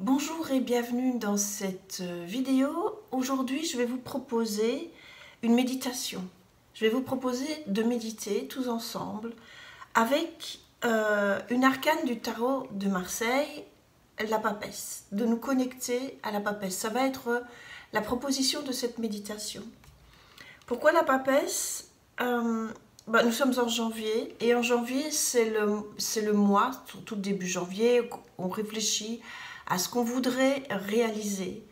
Bonjour et bienvenue dans cette vidéo. Aujourd'hui, je vais vous proposer une méditation. Je vais vous proposer de méditer tous ensemble avec une arcane du tarot de Marseille, la papesse, de nous connecter à la papesse. Ça va être la proposition de cette méditation. Pourquoi la papesse? Nous sommes en janvier et en janvier c'est le mois, surtout début janvier, on réfléchit à ce qu'on voudrait réaliser,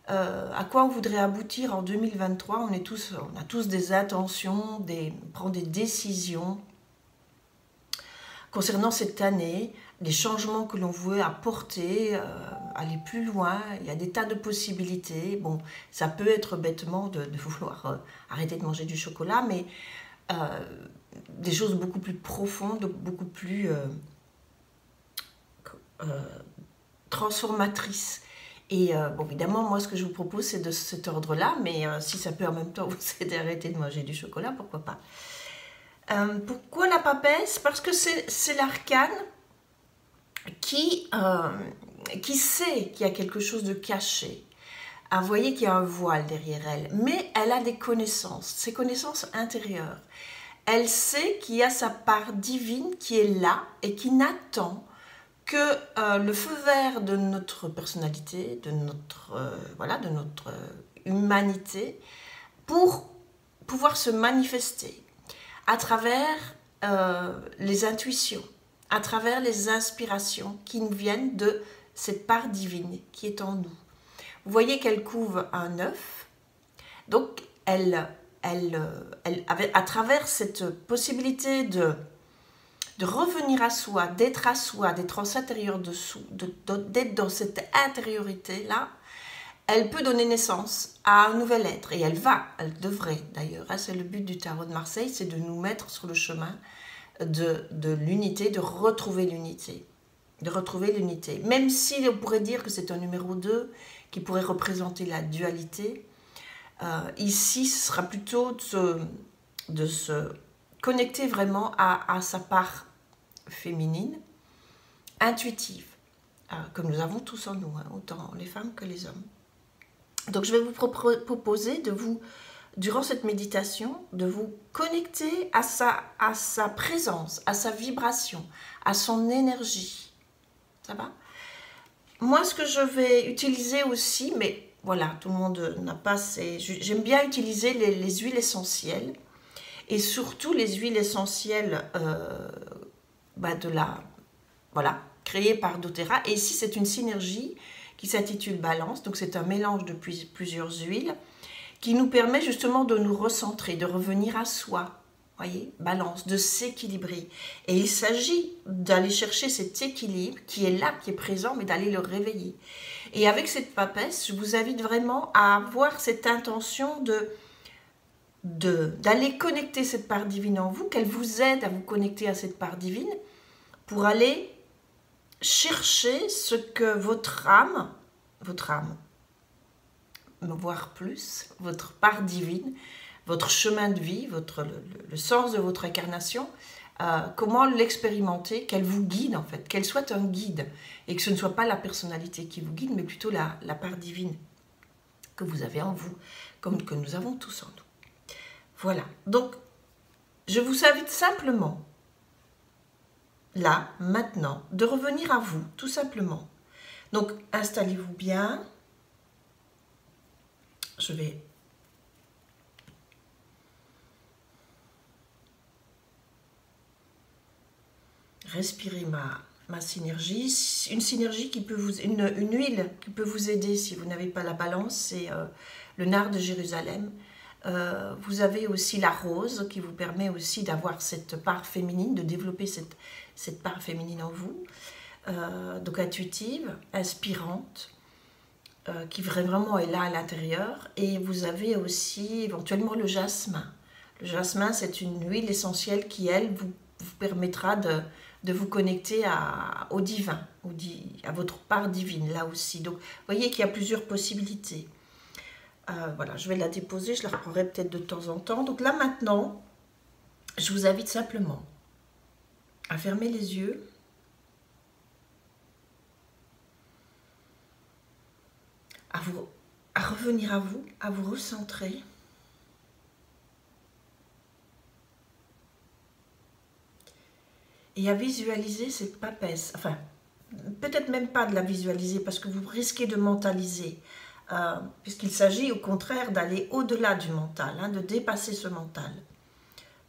à quoi on voudrait aboutir en 2023. On a tous des intentions, on prend des décisions concernant cette année, des changements que l'on veut apporter, aller plus loin. Il y a des tas de possibilités. Bon, ça peut être bêtement de vouloir arrêter de manger du chocolat, mais des choses beaucoup plus profondes, beaucoup plus transformatrices. Et bon, évidemment, moi, ce que je vous propose, c'est de cet ordre-là, mais si ça peut en même temps vous aider à arrêter de manger du chocolat, pourquoi pas. Pourquoi la papesse? Parce que c'est l'arcane qui sait qu'il y a quelque chose de caché. Vous voyez qu'il y a un voile derrière elle, mais elle a des connaissances, ses connaissances intérieures. Elle sait qu'il y a sa part divine qui est là et qui n'attend que le feu vert de notre personnalité, de notre humanité, pour pouvoir se manifester à travers les intuitions, à travers les inspirations qui nous viennent de cette part divine qui est en nous. Vous voyez qu'elle couve un œuf, donc à travers cette possibilité de revenir à soi, d'être en l'intérieur dessous, d'être dans cette intériorité-là, elle peut donner naissance à un nouvel être. Et elle devrait d'ailleurs, c'est le but du tarot de Marseille, c'est de nous mettre sur le chemin de l'unité, de retrouver l'unité. Même si on pourrait dire que c'est un numéro 2 qui pourrait représenter la dualité, ici ce sera plutôt de se connecter vraiment à sa part féminine, intuitive, que nous avons tous en nous, autant les femmes que les hommes. Donc je vais vous proposer durant cette méditation, de vous connecter à sa présence, à sa vibration, à son énergie. Ça va? Moi, ce que je vais utiliser aussi, mais voilà, tout le monde n'a pas j'aime bien utiliser les huiles essentielles, et surtout les huiles essentielles créées par doTERRA. Et ici, c'est une synergie qui s'intitule Balance. Donc, c'est un mélange de plusieurs huiles qui nous permet justement de nous recentrer, de revenir à soi. Voyez, balance, de s'équilibrer. Et il s'agit d'aller chercher cet équilibre qui est là, qui est présent, mais d'aller le réveiller. Et avec cette papesse, je vous invite vraiment à avoir cette intention d'aller connecter cette part divine en vous, qu'elle vous aide à vous connecter à cette part divine pour aller chercher ce que votre âme, voire plus, votre part divine, votre chemin de vie, le sens de votre incarnation, comment l'expérimenter, qu'elle vous guide en fait, qu'elle soit un guide, et que ce ne soit pas la personnalité qui vous guide, mais plutôt la part divine que vous avez en vous, comme que nous avons tous en nous. Voilà, donc je vous invite simplement, là, maintenant, de revenir à vous, tout simplement. Donc, installez-vous bien. Je vais respirer ma synergie. Une synergie qui peut une huile qui peut vous aider si vous n'avez pas la balance, c'est le nard de Jérusalem. Vous avez aussi la rose qui vous permet aussi d'avoir cette part féminine, de développer cette part féminine en vous. Donc intuitive, inspirante, qui vraiment est là à l'intérieur. Et vous avez aussi éventuellement le jasmin. Le jasmin, c'est une huile essentielle qui, elle, vous permettra de vous connecter au divin, à votre part divine, là aussi. Donc, vous voyez qu'il y a plusieurs possibilités. Voilà, je vais la déposer, je la reprendrai peut-être de temps en temps. Donc là, maintenant, je vous invite simplement à fermer les yeux à revenir à vous recentrer. Et à visualiser cette papesse. Enfin, peut-être même pas de la visualiser parce que vous risquez de mentaliser. Puisqu'il s'agit au contraire d'aller au-delà du mental, hein, de dépasser ce mental.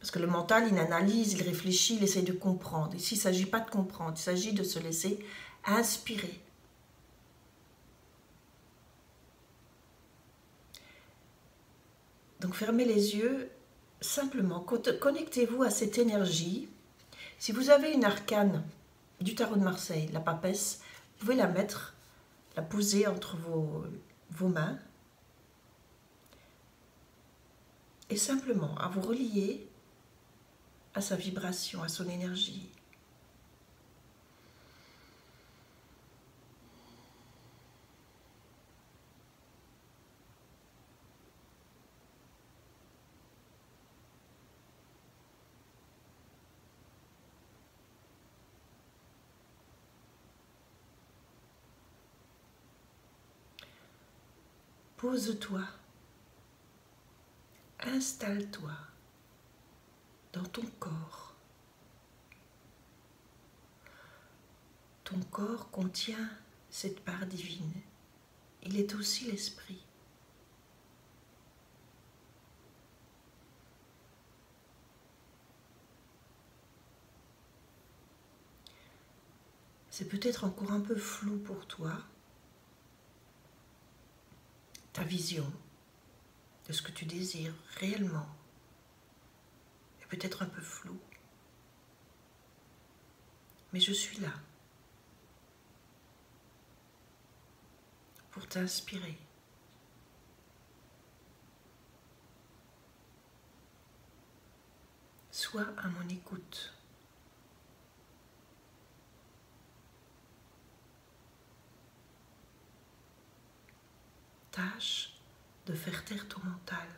Parce que le mental, il analyse, il réfléchit, il essaie de comprendre. Ici, il ne s'agit pas de comprendre, il s'agit de se laisser inspirer. Donc fermez les yeux, simplement connectez-vous à cette énergie. Si vous avez une arcane du tarot de Marseille, la papesse, vous pouvez la mettre, la poser entre vos mains et simplement à vous relier à sa vibration, à son énergie. Pose-toi, installe-toi dans ton corps. Ton corps contient cette part divine. Il est aussi l'esprit. C'est peut-être encore un peu flou pour toi, ta vision de ce que tu désires réellement est peut-être un peu floue. Mais je suis là pour t'inspirer. Sois à mon écoute. Tâche de faire taire ton mental.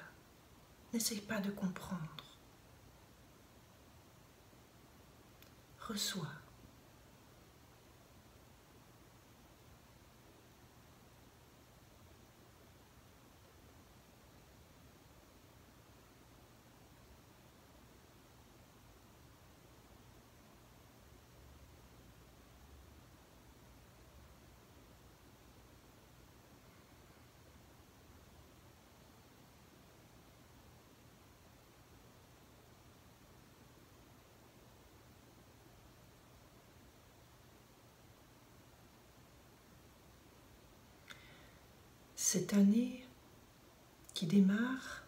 N'essaye pas de comprendre. Reçois. Cette année qui démarre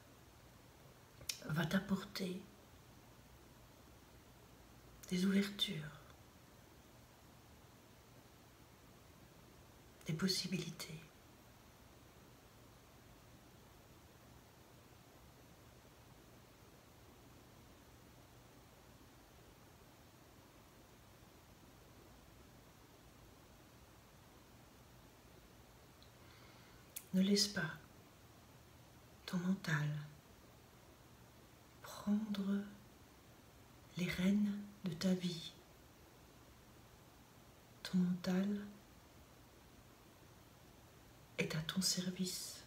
va t'apporter des ouvertures, des possibilités. Ne laisse pas ton mental prendre les rênes de ta vie. Ton mental est à ton service.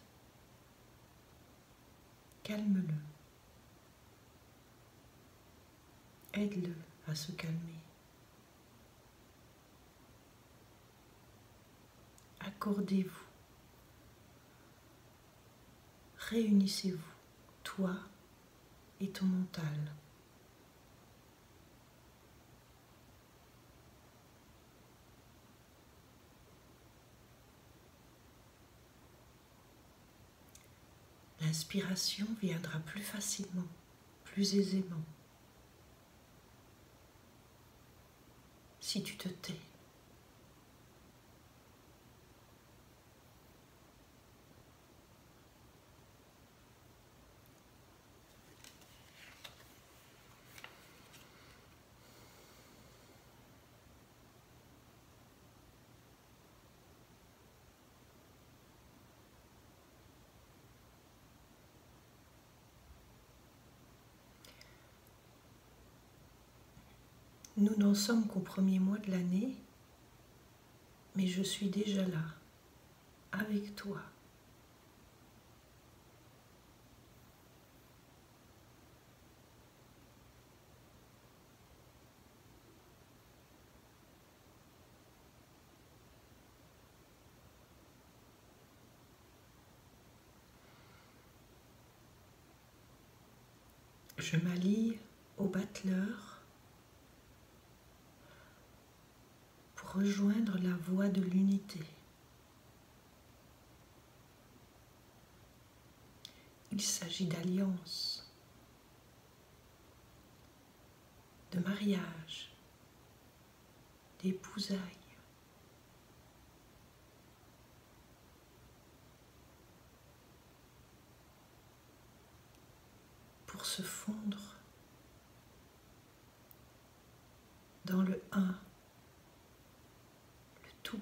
Calme-le. Aide-le à se calmer. Accordez-vous. Réunissez-vous, toi et ton mental. L'inspiration viendra plus facilement, plus aisément, si tu te tais. Nous n'en sommes qu'au premier mois de l'année, mais je suis déjà là, avec toi, Je m'allie au battleur pour rejoindre la voie de l'unité. Il s'agit d'alliance, de mariage, d'épousailles. Pour se fondre dans le un, le tout.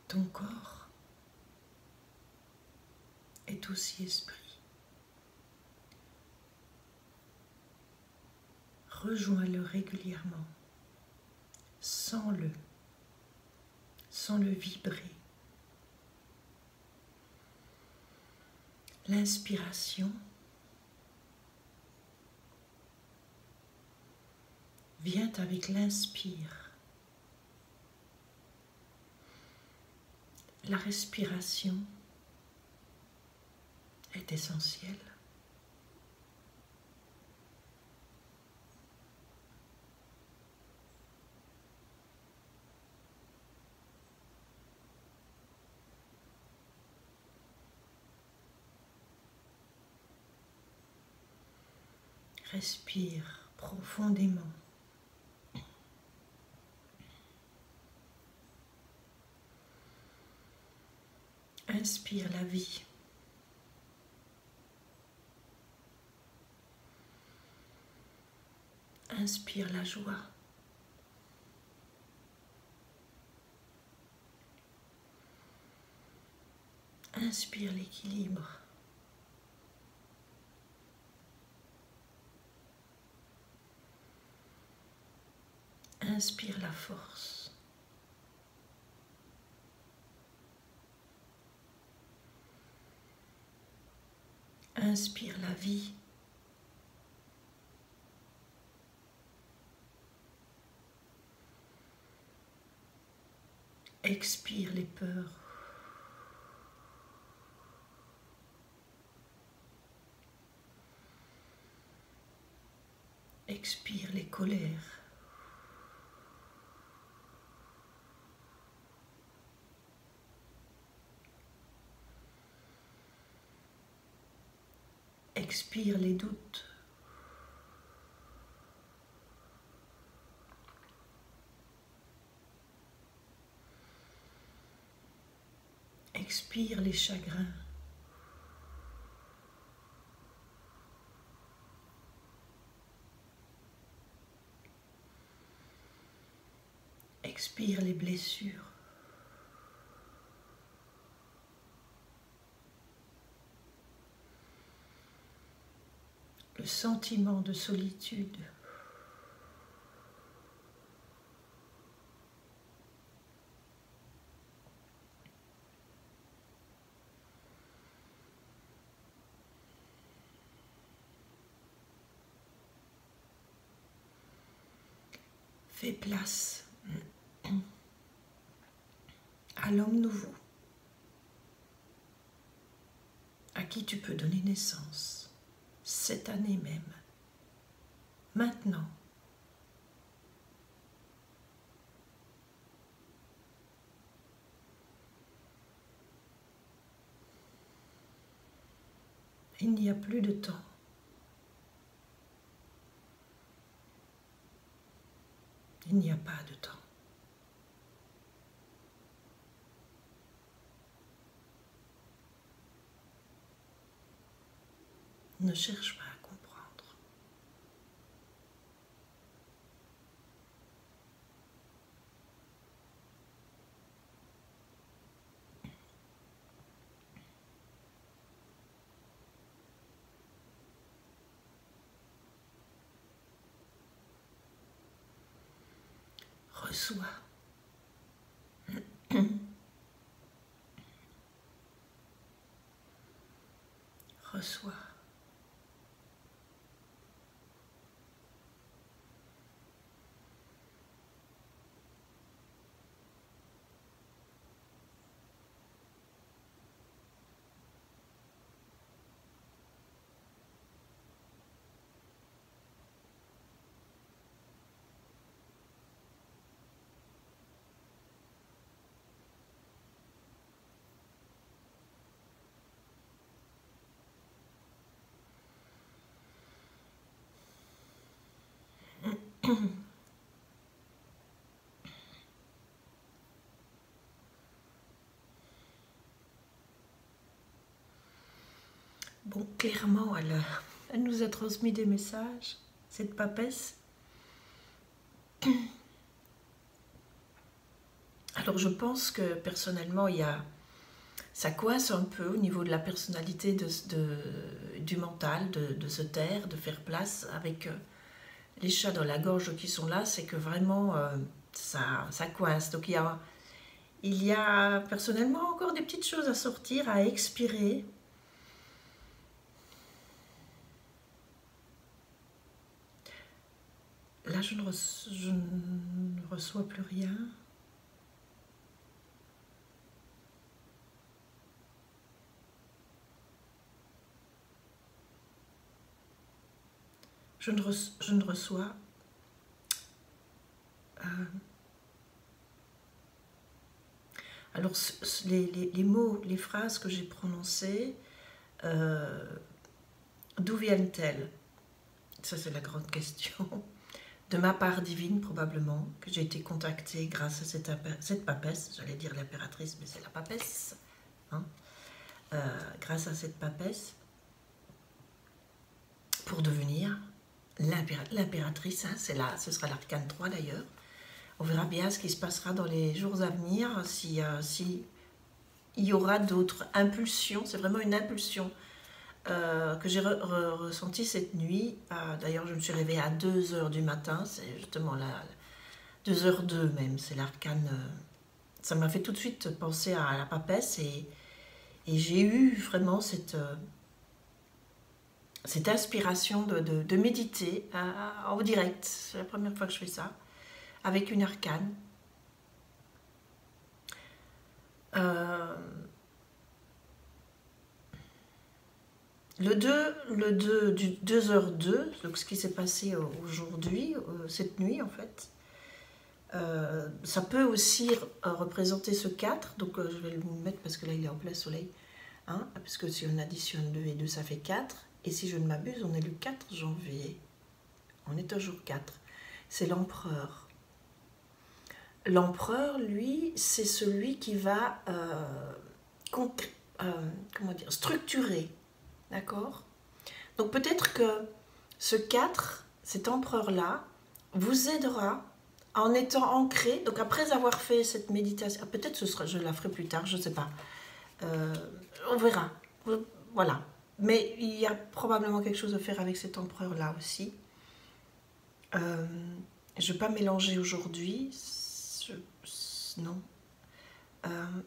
Ton corps est aussi esprit. Rejoins-le régulièrement, sens-le vibrer. L'inspiration vient avec l'inspire. La respiration est essentielle. Respire profondément. Inspire la vie. Inspire la joie. Inspire l'équilibre. Inspire la force. Inspire la vie. Expire les peurs. Expire les colères. Expire les doutes. Expire les chagrins. Expire les blessures. Le sentiment de solitude. Fais place à l'homme nouveau, à qui tu peux donner naissance, cette année même, maintenant. Il n'y a plus de temps. Il n'y a pas de temps. Ne cherche pas à comprendre. reçois. Reçois. Bon, clairement, elle nous a transmis des messages, cette papesse. Alors je pense que personnellement, ça coince un peu au niveau de la personnalité du mental, de se taire, de faire place avec les chats dans la gorge qui sont là, c'est que vraiment ça coince. Donc il y a personnellement encore des petites choses à sortir, à expirer. Là, je ne reçois plus rien. Je ne reçois. Alors, les mots, les phrases que j'ai prononcées, d'où viennent-elles? Ça, c'est la grande question. De ma part divine, probablement, que j'ai été contactée grâce à cette papesse, j'allais dire l'impératrice, mais c'est la papesse, hein, grâce à cette papesse, pour devenir l'impératrice, hein, ce sera l'arcane 3 d'ailleurs. On verra bien ce qui se passera dans les jours à venir, si il y aura d'autres impulsions. C'est vraiment une impulsion que j'ai ressentie cette nuit. D'ailleurs, je me suis réveillée à 2 h du matin, c'est justement 2h02 même, c'est l'arcane. Ça m'a fait tout de suite penser à la papesse et j'ai eu vraiment cette inspiration de méditer en direct. C'est la première fois que je fais ça, avec une arcane. Le 2 du 2h02, donc ce qui s'est passé aujourd'hui, cette nuit en fait, ça peut aussi représenter ce 4, donc je vais le mettre parce que là il est en plein soleil, hein, parce que si on additionne 2 et 2 ça fait 4, et si je ne m'abuse on est le 4 janvier, on est au jour 4, c'est l'empereur. L'empereur, lui, c'est celui qui va structurer, d'accord? Donc peut-être que ce 4, cet empereur-là, vous aidera en étant ancré, donc après avoir fait cette méditation, peut-être je la ferai plus tard, je ne sais pas, on verra, voilà. Mais il y a probablement quelque chose à faire avec cet empereur-là aussi. Je ne vais pas mélanger aujourd'hui, non.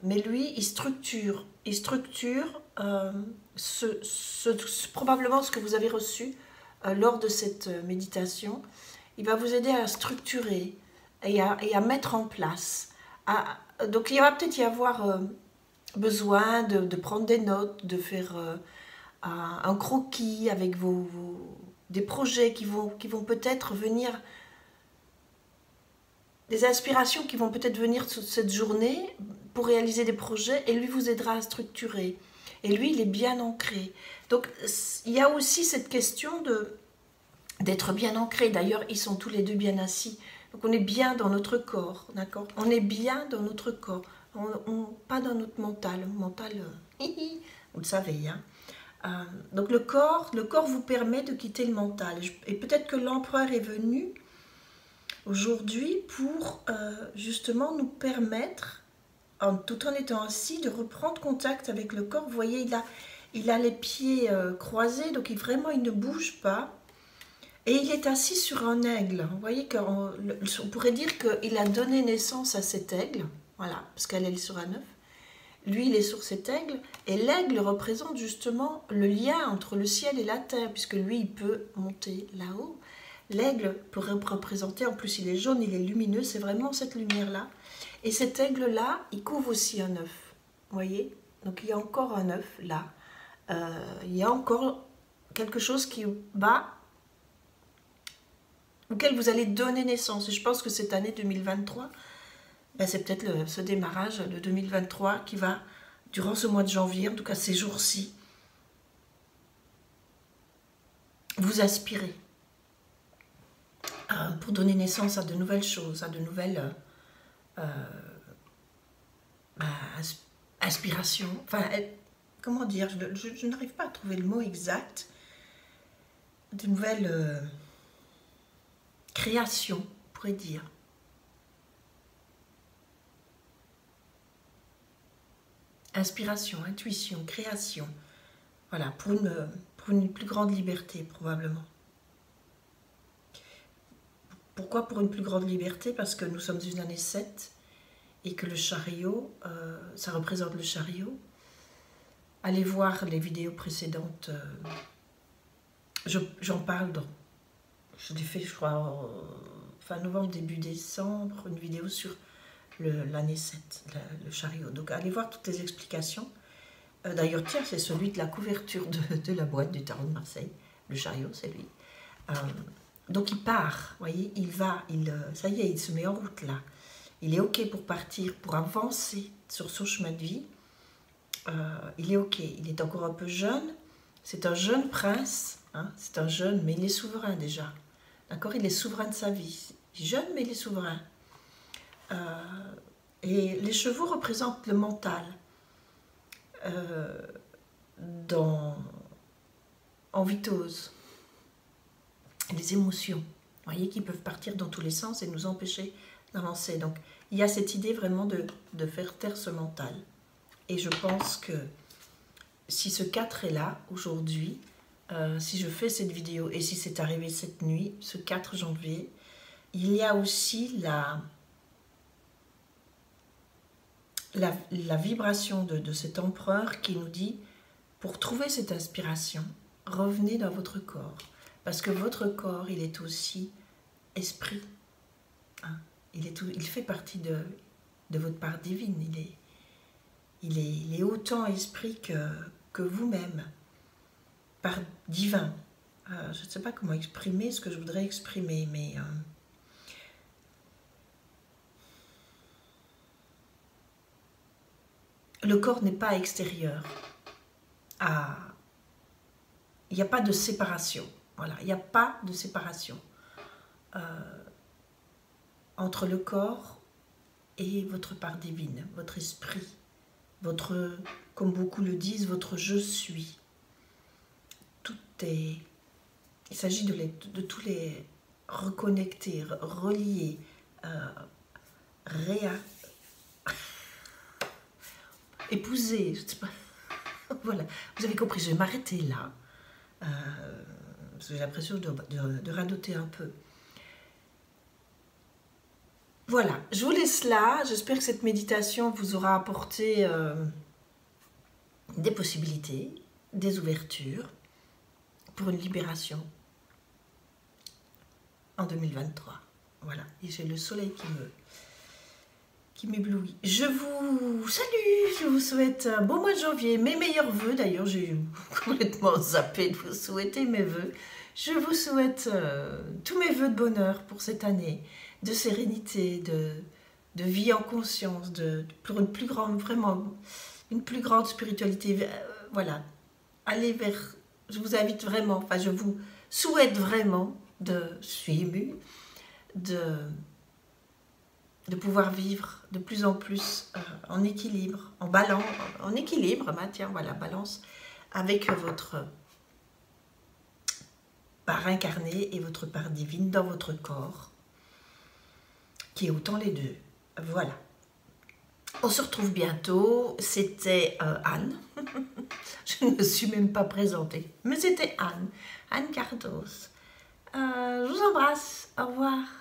Mais lui, il structure probablement ce que vous avez reçu lors de cette méditation. Il va vous aider à structurer et à mettre en place. Donc il va peut-être y avoir besoin de prendre des notes, de faire un croquis avec des projets qui vont peut-être venir, des inspirations qui vont peut-être venir cette journée pour réaliser des projets, et lui vous aidera à structurer. Et lui, il est bien ancré. Donc, il y a aussi cette question d'être bien ancré. D'ailleurs, ils sont tous les deux bien assis. Donc, on est bien dans notre corps, d'accord? On est bien dans notre corps, pas dans notre mental. Mental, vous le savez, hein. Donc, le corps vous permet de quitter le mental. Et peut-être que l'empereur est venu aujourd'hui pour justement nous permettre, tout en étant assis, de reprendre contact avec le corps. Vous voyez, il a les pieds croisés, donc vraiment il ne bouge pas. Et il est assis sur un aigle. Vous voyez qu'on pourrait dire qu'il a donné naissance à cet aigle. Voilà, parce qu'elle est sur un œuf. Lui, il est sur cet aigle. Et l'aigle représente justement le lien entre le ciel et la terre, puisque lui, il peut monter là-haut. L'aigle pourrait représenter, en plus il est jaune, il est lumineux, c'est vraiment cette lumière-là. Et cet aigle-là, il couvre aussi un œuf. Vous voyez? Donc il y a encore un œuf là. Il y a encore quelque chose qui va, auquel vous allez donner naissance. Et je pense que cette année 2023, ben c'est peut-être ce démarrage de 2023 qui va, durant ce mois de janvier, en tout cas ces jours-ci, vous aspirer pour donner naissance à de nouvelles choses, à de nouvelles aspirations. Enfin, comment dire, je n'arrive pas à trouver le mot exact. De nouvelles créations, on pourrait dire. Inspiration, intuition, création. Voilà, pour une plus grande liberté, probablement. Pourquoi pour une plus grande liberté? Parce que nous sommes une année 7 et que le chariot, ça représente le chariot. Allez voir les vidéos précédentes. J'en parle dans... Je l'ai fait, je crois, fin novembre, début décembre, une vidéo sur l'année 7, le chariot. Donc allez voir toutes les explications. D'ailleurs, tiens, c'est celui de la couverture de la boîte du tarot de Marseille. Le chariot, c'est lui. Donc il part, vous voyez, il va, ça y est, il se met en route là. Il est OK pour partir, pour avancer sur son chemin de vie. Il est OK, il est encore un peu jeune. C'est un jeune prince, hein, c'est un jeune, mais il est souverain déjà. D'accord? Il est souverain de sa vie. Jeune, mais il est souverain. Et les chevaux représentent le mental. En vitose. Les émotions, vous voyez, qui peuvent partir dans tous les sens et nous empêcher d'avancer. Donc, il y a cette idée vraiment de faire taire ce mental. Et je pense que si ce 4 est là, aujourd'hui, si je fais cette vidéo, et si c'est arrivé cette nuit, ce 4 janvier, il y a aussi la vibration de cet empereur qui nous dit, pour trouver cette inspiration, revenez dans votre corps. Parce que votre corps, il est aussi esprit. Hein? Il fait partie de votre part divine. Il est autant esprit que vous-même. Part divin. Je ne sais pas comment exprimer ce que je voudrais exprimer, mais... le corps n'est pas extérieur. Il n'y a pas de séparation. Voilà, il n'y a pas de séparation entre le corps et votre part divine, votre esprit, votre, comme beaucoup le disent, votre je suis. Tout est... Il s'agit de tous les reconnecter, relier, épouser, je ne sais pas. Voilà, vous avez compris, je vais m'arrêter là. Parce que j'ai l'impression de radoter un peu. Voilà, je vous laisse là. J'espère que cette méditation vous aura apporté des possibilités, des ouvertures pour une libération en 2023. Voilà, et j'ai le soleil qui m'éblouit. Je vous salue, je vous souhaite un bon mois de janvier, mes meilleurs vœux. D'ailleurs, j'ai complètement zappé de vous souhaiter mes vœux. Je vous souhaite tous mes vœux de bonheur pour cette année, de sérénité, de vie en conscience, pour une plus grande, vraiment, une plus grande spiritualité. Voilà, allez vers, je vous invite vraiment, enfin je vous souhaite vraiment, je suis émue, de pouvoir vivre de plus en plus en équilibre, en balance, en équilibre, bah tiens, voilà, balance, avec votre part incarnée et votre part divine dans votre corps, qui est autant les deux. Voilà. On se retrouve bientôt. C'était Anne. Je ne me suis même pas présentée, mais c'était Anne Cardos. Je vous embrasse. Au revoir.